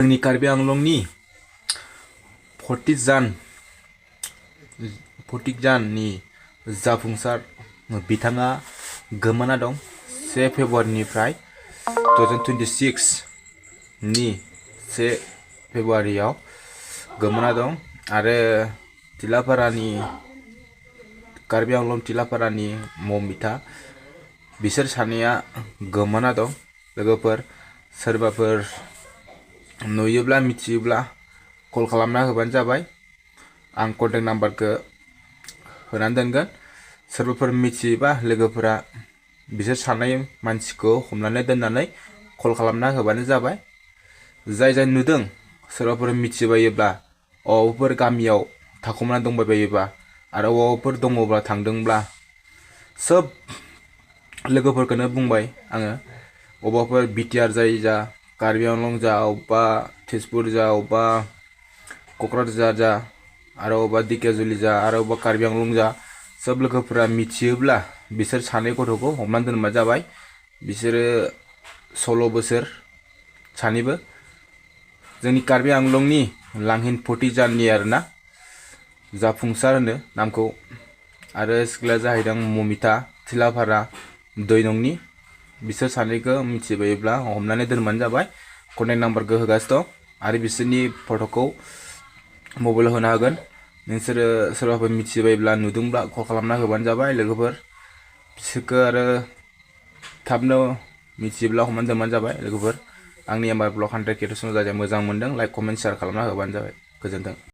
जोंनि कार्बि आंलंनि फटिकजाननि जाफुंसार बिथाङा गोमाना दं 1 फेब्रुवारिनिफ्राय 2026 नि 1 फेब्रुवारियाव गोमाना दं आरो कार्बि आंलं तिलापारानि ममिता बिसोर सानैया गोमाना दं। लोगोफोर सोरबाफोर नुयोब्ला मिथियोब्ला कल खालामना होबानो जाबाय। आं कन्टेक्ट नाम्बारखौ होनानै दोनगोन। सोरबाफोर मिथियोबा लोगोफोरा बिसोर सानै मानसिखौ हमनानै दोननानै कल खालामना होबानो जाबाय। जाय नुदों सोरबाफोर मिथिबायोब्ला अबावबाफोर गामियाव थाखुमाना दंबायबायोबा आरो अबावबाफोर दङब्ला थांदोंब्ला सोब लोगोफोरखौनो बुंबाय आङो। अबावबाफोर बिटिआर जाय जा, कार्बि आंलं जा, अबेबा तेजपुर जा, अबेबा क'क्राझार जा, आरो अबेबा दिकेजुलि जा, आरो अबेबा कार्बि आंलं जा, सोब लोगोफोरा मिथियोब्ला बिसोर सानै गथ'खौ हमनानै दोनबानो जाबाय। बिसोरो 16 बोसोर सानैबो जोंनि कार्बि आंलंनि लांहिन फटिकजाननि आरोना, जाफुंसार होनो नामखौ। आरो सिख्लाया जाहैदों ममिता तिलापारा 2 नंनि। बिसोर सानैखौ मिथिबायोब्ला हमनानै दोनबानो जाबाय। कन्टेक्ट नाम्बारखौ होगासिनो दं आरो बिसोरनि फट'खौ मबाइलाव होना होगोन। नोंसोरो सोरबाफोर मिथिबायोब्ला नुदोंब्ला कल खालामना होबानो जाबाय लोगोफोर। बिसोरखौ आरो थाबनो मिथियोब्ला हमनानै दोनबानो जाबाय लोगोफोर। आंनि एमआर ब्लग 100K जाजाय मोजां मोनदों, लाइक कमेन्ट शेयार खालामना होबानो जाबाय। गोजोन्थों।